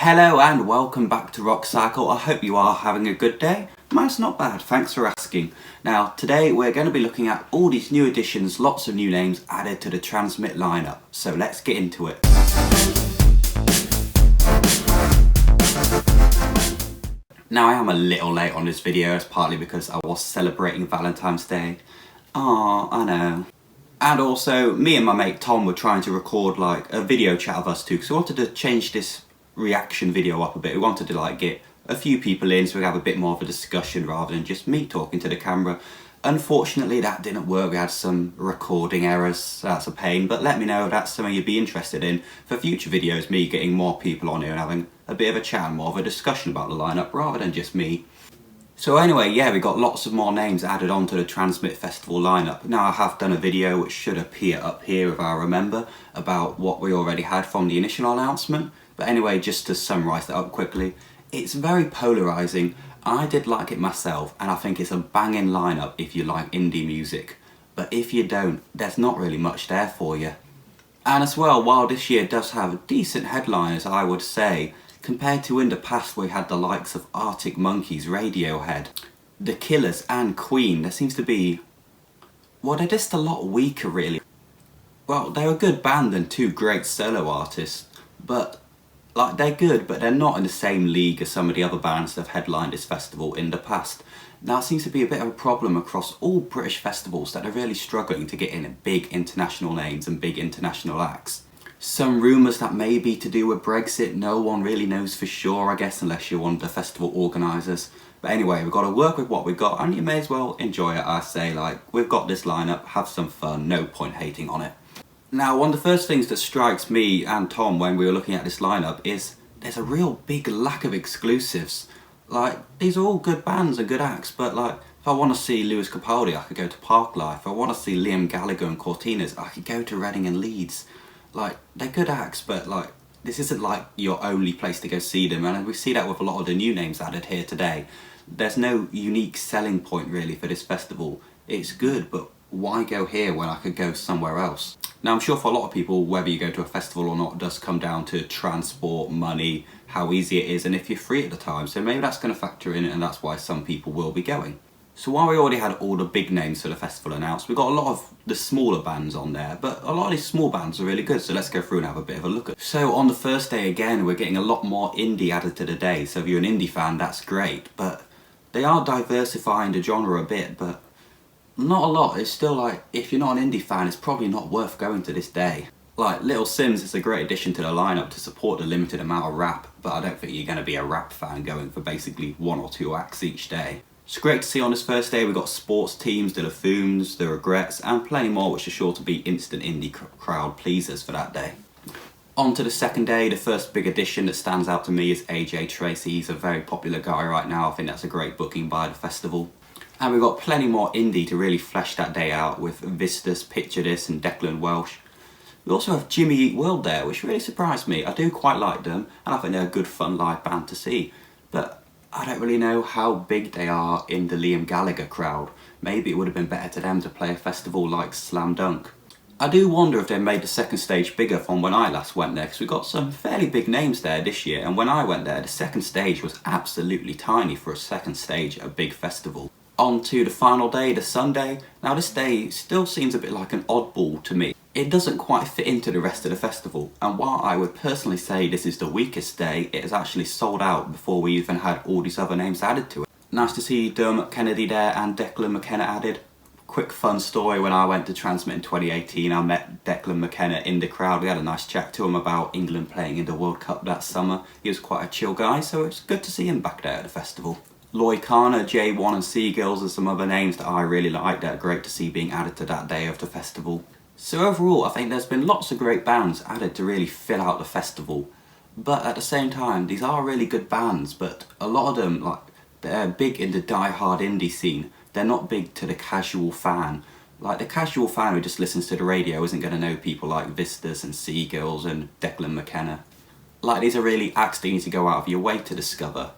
Hello and welcome back to Rock Cycle. I hope you are having a good day. Mine's not bad, thanks for asking. Now today we're going to be looking at all these new additions, lots of new names added to the TRNSMT lineup. So let's get into it. Now I am a little late on this video, it's partly because I was celebrating Valentine's Day. Aww, I know. And also, me and my mate Tom were trying to record like a video chat of us two because we wanted to change this reaction video up a bit. We wanted to get a few people in so we have a bit more of a discussion rather than just me talking to the camera. Unfortunately that didn't work, we had some recording errors, so that's a pain, but let me know if that's something you'd be interested in for future videos, me getting more people on here and having a bit of a chat and more of a discussion about the lineup rather than just me. So anyway, yeah, we got lots of more names added onto the TRNSMT Festival lineup. Now I have done a video which should appear up here if I remember, about what we already had from the initial announcement. But anyway, just to summarise that up quickly, it's very polarising. I did like it myself and I think it's a banging lineup if you like indie music. But if you don't, there's not really much there for you. And as well, while this year does have decent headliners, I would say, compared to in the past we had the likes of Arctic Monkeys, Radiohead, The Killers and Queen, there seems to be, well, they're just a lot weaker really. Well, they're a good band and two great solo artists, but they're good, but they're not in the same league as some of the other bands that have headlined this festival in the past. Now it seems to be a bit of a problem across all British festivals that are really struggling to get in big international names and big international acts. Some rumours that may be to do with Brexit, no one really knows for sure I guess unless you're one of the festival organisers. But anyway, we've got to work with what we've got and you may as well enjoy it. I say, we've got this lineup, have some fun, no point hating on it. Now one of the first things that strikes me and Tom when we were looking at this lineup is there's a real big lack of exclusives. These are all good bands and good acts, but if I want to see Lewis Capaldi I could go to Parklife. If I want to see Liam Gallagher and Cortinas I could go to Reading and Leeds. They're good acts, but this isn't your only place to go see them, and we see that with a lot of the new names added here today. There's no unique selling point really for this festival. It's good, but why go here when I could go somewhere else? Now I'm sure for a lot of people, whether you go to a festival or not, does come down to transport, money, how easy it is, and if you're free at the time, so maybe that's going to factor in and that's why some people will be going. So while we already had all the big names for the festival announced, we got a lot of the smaller bands on there, but a lot of these small bands are really good, so let's go through and have a bit of a look at. So on the first day again, we're getting a lot more indie added to the day, so if you're an indie fan, that's great, but they are diversifying the genre a bit, but not a lot. It's still if you're not an indie fan, it's probably not worth going to this day. Little Sims is a great addition to the lineup to support the limited amount of rap, but I don't think you're going to be a rap fan going for basically one or two acts each day. It's great to see on this first day we've got sports teams, the Laffoons, the Regrets and plenty more which are sure to be instant indie crowd pleasers for that day. On to the second day, the first big addition that stands out to me is AJ Tracey. He's a very popular guy right now, I think that's a great booking by the festival. And we've got plenty more indie to really flesh that day out with Vistas, Picture This and Declan Welsh. We also have Jimmy Eat World there, which really surprised me. I do quite like them and I think they're a good fun live band to see. But I don't really know how big they are in the Liam Gallagher crowd. Maybe it would have been better to them to play a festival like Slam Dunk. I do wonder if they made the second stage bigger from when I last went there, because we got some fairly big names there this year, and when I went there the second stage was absolutely tiny for a second stage at a big festival. On to the final day, the Sunday. Now this day still seems a bit like an oddball to me. It doesn't quite fit into the rest of the festival, and while I would personally say this is the weakest day, it is actually sold out before we even had all these other names added to it. Nice to see Dermot Kennedy there and Declan McKenna added. Quick fun story, when I went to TRNSMT in 2018 I met Declan McKenna in the crowd. We had a nice chat to him about England playing in the World Cup that summer. He was quite a chill guy, so it's good to see him back there at the festival. Lloyd Carner, J1 and Seagulls and some other names that I really like that are great to see being added to that day of the festival. So overall I think there's been lots of great bands added to really fill out the festival, but at the same time these are really good bands, but a lot of them they're big in the die-hard indie scene, they're not big to the casual fan. The casual fan who just listens to the radio isn't going to know people like Vistas and Seagulls and Declan McKenna. These are really acts that you need to go out of your way to discover.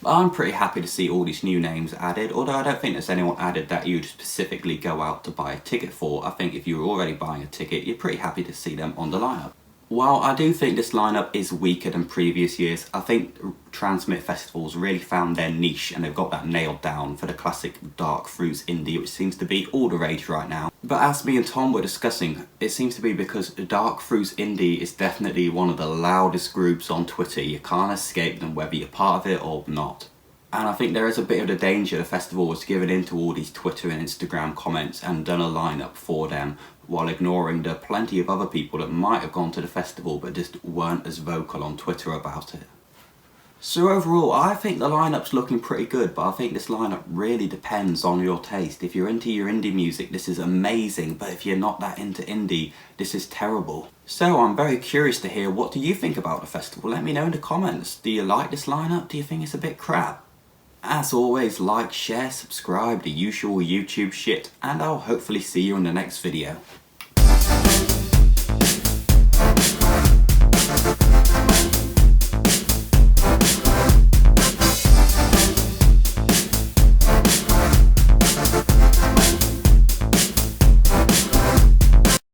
But I'm pretty happy to see all these new names added, although I don't think there's anyone added that you'd specifically go out to buy a ticket for. I think if you were already buying a ticket, you're pretty happy to see them on the lineup. While I do think this lineup is weaker than previous years, I think TRNSMT festivals really found their niche and they've got that nailed down for the classic dark fruits indie, which seems to be all the rage right now. But as me and Tom were discussing, it seems to be because dark fruits indie is definitely one of the loudest groups on Twitter. You can't escape them whether you're part of it or not. And I think there is a bit of the danger the festival was given into all these Twitter and Instagram comments and done a lineup for them, while ignoring the plenty of other people that might have gone to the festival but just weren't as vocal on Twitter about it. So overall, I think the lineup's looking pretty good, but I think this lineup really depends on your taste. If you're into your indie music, this is amazing, but if you're not that into indie, this is terrible. So I'm very curious to hear, what do you think about the festival? Let me know in the comments. Do you like this lineup? Do you think it's a bit crap? As always, like, share, subscribe, the usual YouTube shit, and I'll hopefully see you in the next video.